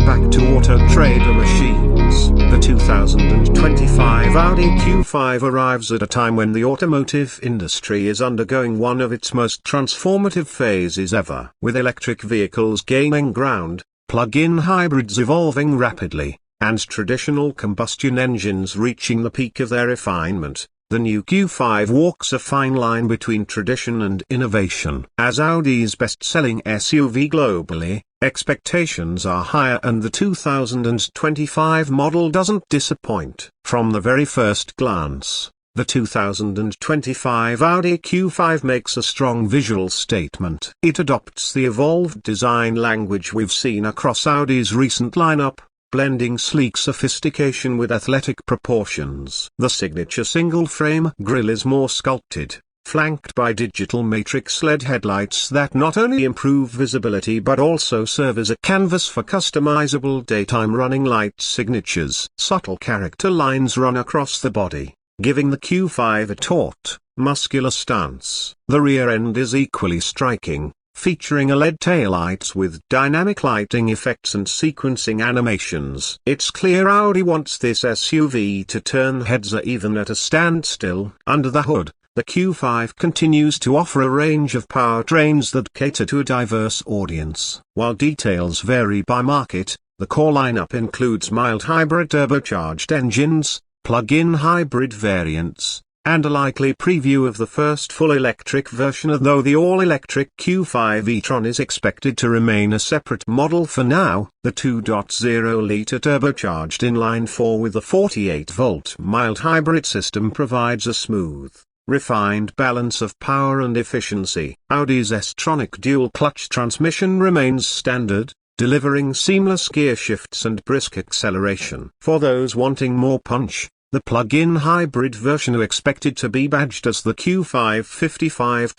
back to Auto Trader Machines. The 2025 Audi Q5 arrives at a time when the automotive industry is undergoing one of its most transformative phases ever. With electric vehicles gaining ground, plug-in hybrids evolving rapidly, and traditional combustion engines reaching the peak of their refinement, the new Q5 walks a fine line between tradition and innovation. As Audi's best-selling SUV globally, expectations are higher and the 2025 model doesn't disappoint. From the very first glance, the 2025 Audi Q5 makes a strong visual statement. It adopts the evolved design language we've seen across Audi's recent lineup, blending sleek sophistication with athletic proportions. The signature single-frame grille is more sculpted, flanked by digital matrix LED headlights that not only improve visibility but also serve as a canvas for customizable daytime running light signatures. Subtle character lines run across the body, giving the Q5 a taut, muscular stance. The rear end is equally striking, featuring LED taillights with dynamic lighting effects and sequencing animations. It's clear Audi wants this SUV to turn heads even at a standstill. Under the hood, the Q5 continues to offer a range of powertrains that cater to a diverse audience. While details vary by market, the core lineup includes mild hybrid turbocharged engines, plug-in hybrid variants, and a likely preview of the first full electric version, though the all-electric Q5 e-tron is expected to remain a separate model for now. The 2.0-litre turbocharged inline-4 with a 48-volt mild hybrid system provides a smooth, refined balance of power and efficiency. Audi's S-tronic dual-clutch transmission remains standard, delivering seamless gear shifts and brisk acceleration. For those wanting more punch, the plug-in hybrid version expected to be badged as the Q5 55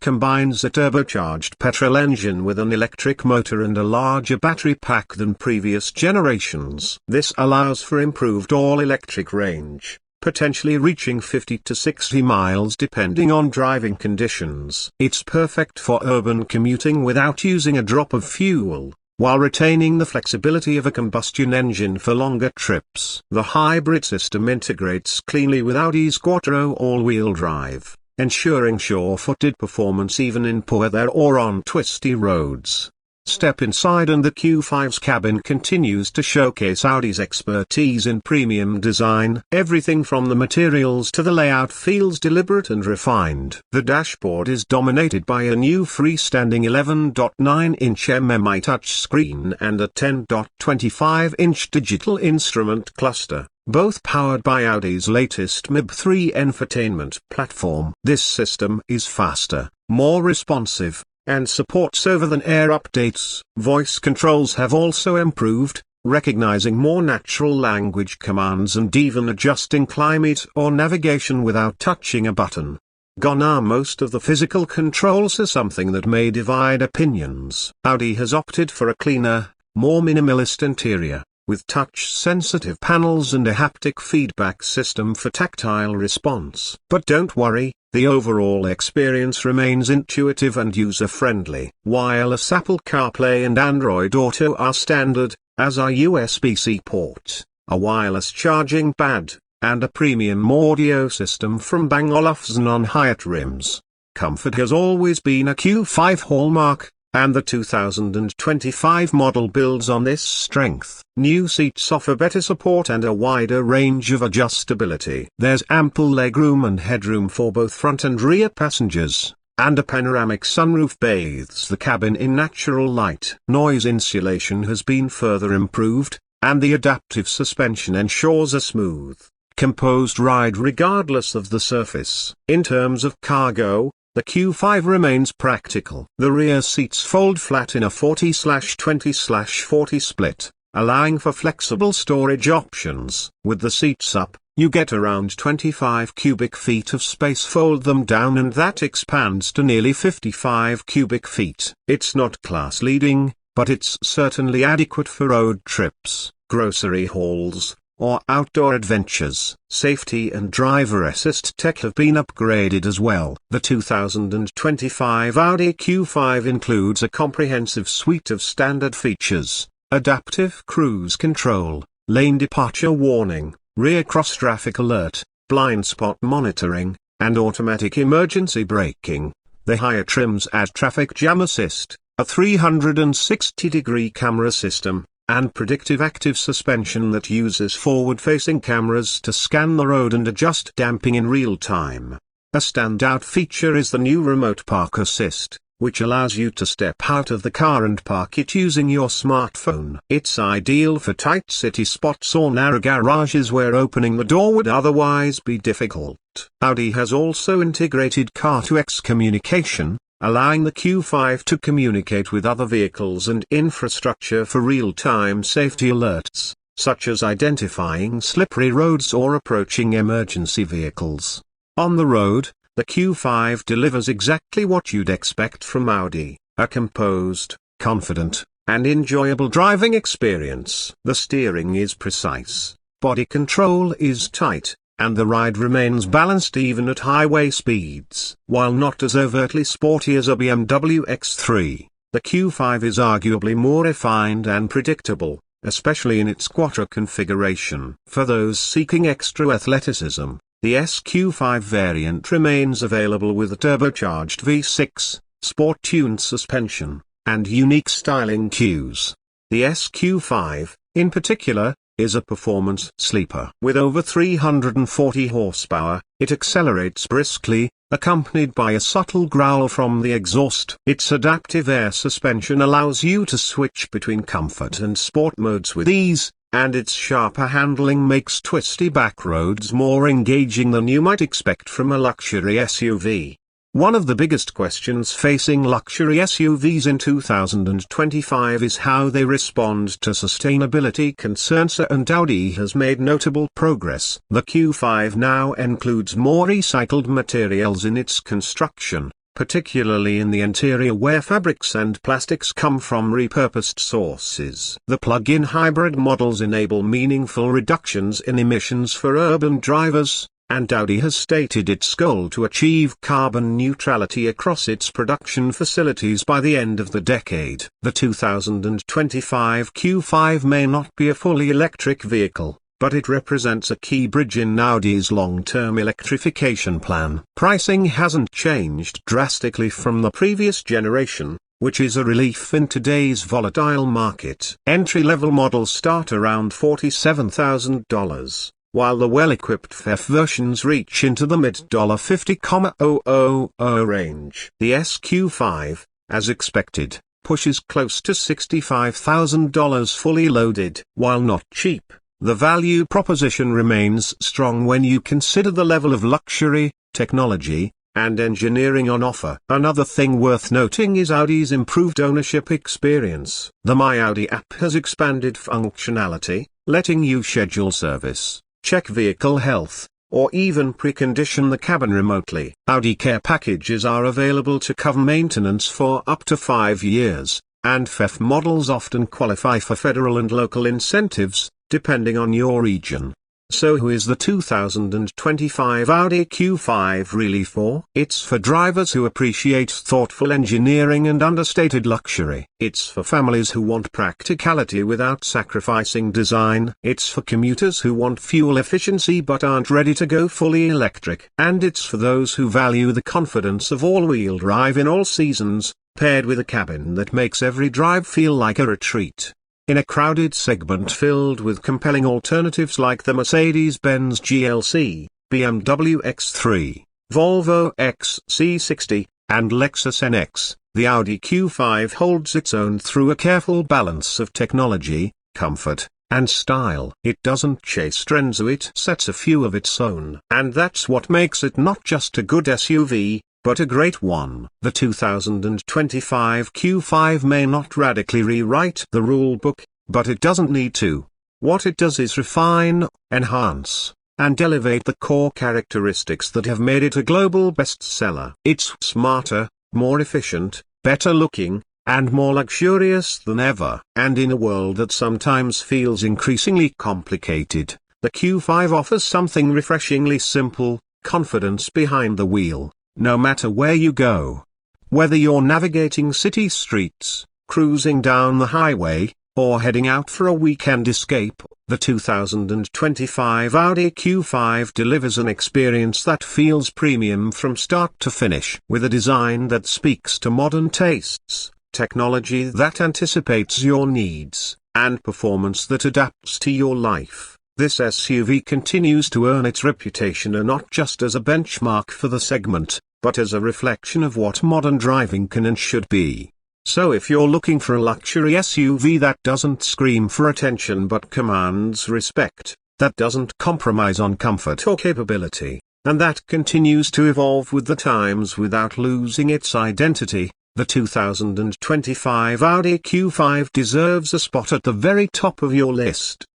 combines a turbocharged petrol engine with an electric motor and a larger battery pack than previous generations. This allows for improved all-electric range, potentially reaching 50 to 60 miles depending on driving conditions. It's perfect for urban commuting without using a drop of fuel, while retaining the flexibility of a combustion engine for longer trips. The hybrid system integrates cleanly with Audi's Quattro all-wheel drive, ensuring sure-footed performance even in poor weather or on twisty roads. Step inside and the Q5's cabin continues to showcase Audi's expertise in premium design. Everything from the materials to the layout feels deliberate and refined. The dashboard is dominated by a new freestanding 11.9-inch MMI touchscreen and a 10.25-inch digital instrument cluster, both powered by Audi's latest MIB3 infotainment platform. This system is faster, more responsive, and supports over-the-air updates. Voice controls have also improved, recognizing more natural language commands and even adjusting climate or navigation without touching a button. Gone are most of the physical controls, are something that may divide opinions. Audi has opted for a cleaner, more minimalist interior, with touch-sensitive panels and a haptic feedback system for tactile response. But don't worry, the overall experience remains intuitive and user-friendly. Wireless Apple CarPlay and Android Auto are standard, as are USB-C port, a wireless charging pad, and a premium audio system from Bang & Olufsen on Hyatt rims. Comfort has always been a Q5 hallmark, and the 2025 model builds on this strength. New seats offer better support and a wider range of adjustability. There's ample legroom and headroom for both front and rear passengers, and a panoramic sunroof bathes the cabin in natural light. Noise insulation has been further improved, and the adaptive suspension ensures a smooth, composed ride regardless of the surface. In terms of cargo, the Q5 remains practical. The rear seats fold flat in a 40/20/40 split, allowing for flexible storage options. With the seats up, you get around 25 cubic feet of space. Fold them down and that expands to nearly 55 cubic feet. It's not class-leading, but it's certainly adequate for road trips, grocery hauls, or outdoor adventures. Safety and driver assist tech have been upgraded as well. The 2025 Audi Q5 includes a comprehensive suite of standard features, adaptive cruise control, lane departure warning, rear cross-traffic alert, blind spot monitoring, and automatic emergency braking. The higher trims add traffic jam assist, a 360-degree camera system, and predictive active suspension that uses forward-facing cameras to scan the road and adjust damping in real time. A standout feature is the new remote park assist, which allows you to step out of the car and park it using your smartphone. It's ideal for tight city spots or narrow garages where opening the door would otherwise be difficult. Audi has also integrated car-to-X communication, allowing the Q5 to communicate with other vehicles and infrastructure for real-time safety alerts, such as identifying slippery roads or approaching emergency vehicles. On the road, the Q5 delivers exactly what you'd expect from Audi, a composed, confident, and enjoyable driving experience. The steering is precise, body control is tight, and the ride remains balanced even at highway speeds. While not as overtly sporty as a BMW X3, the Q5 is arguably more refined and predictable, especially in its quattro configuration. For those seeking extra athleticism, the SQ5 variant remains available with a turbocharged V6, sport-tuned suspension, and unique styling cues. The SQ5, in particular, is a performance sleeper. With over 340 horsepower, it accelerates briskly, accompanied by a subtle growl from the exhaust. Its adaptive air suspension allows you to switch between comfort and sport modes with ease, and its sharper handling makes twisty back roads more engaging than you might expect from a luxury SUV. One of the biggest questions facing luxury SUVs in 2025 is how they respond to sustainability concerns, and Audi has made notable progress. The Q5 now includes more recycled materials in its construction, particularly in the interior where fabrics and plastics come from repurposed sources. The plug-in hybrid models enable meaningful reductions in emissions for urban drivers, and Audi has stated its goal to achieve carbon neutrality across its production facilities by the end of the decade. The 2025 Q5 may not be a fully electric vehicle, but it represents a key bridge in Audi's long-term electrification plan. Pricing hasn't changed drastically from the previous generation, which is a relief in today's volatile market. Entry-level models start around $47,000. While the well-equipped FEF versions reach into the mid-$50,000 range. The SQ5, as expected, pushes close to $65,000 fully loaded. While not cheap, the value proposition remains strong when you consider the level of luxury, technology, and engineering on offer. Another thing worth noting is Audi's improved ownership experience. The My Audi app has expanded functionality, letting you schedule service, check vehicle health, or even precondition the cabin remotely. Audi Care packages are available to cover maintenance for up to 5 years, and FEF models often qualify for federal and local incentives, depending on your region. So who is the 2025 Audi Q5 really for? It's for drivers who appreciate thoughtful engineering and understated luxury. It's for families who want practicality without sacrificing design. It's for commuters who want fuel efficiency but aren't ready to go fully electric. And it's for those who value the confidence of all-wheel drive in all seasons, paired with a cabin that makes every drive feel like a retreat. In a crowded segment filled with compelling alternatives like the Mercedes-Benz GLC, BMW X3, Volvo XC60, and Lexus NX, the Audi Q5 holds its own through a careful balance of technology, comfort, and style. It doesn't chase trends, it sets a few of its own. And that's what makes it not just a good SUV, but a great one. The 2025 Q5 may not radically rewrite the rulebook, but it doesn't need to. What it does is refine, enhance, and elevate the core characteristics that have made it a global bestseller. It's smarter, more efficient, better looking, and more luxurious than ever. And in a world that sometimes feels increasingly complicated, the Q5 offers something refreshingly simple: confidence behind the wheel. No matter where you go. Whether you're navigating city streets, cruising down the highway, or heading out for a weekend escape, the 2025 Audi Q5 delivers an experience that feels premium from start to finish. With a design that speaks to modern tastes, technology that anticipates your needs, and performance that adapts to your life, this SUV continues to earn its reputation not just as a benchmark for the segment, but as a reflection of what modern driving can and should be. So if you're looking for a luxury SUV that doesn't scream for attention but commands respect, that doesn't compromise on comfort or capability, and that continues to evolve with the times without losing its identity, the 2025 Audi Q5 deserves a spot at the very top of your list.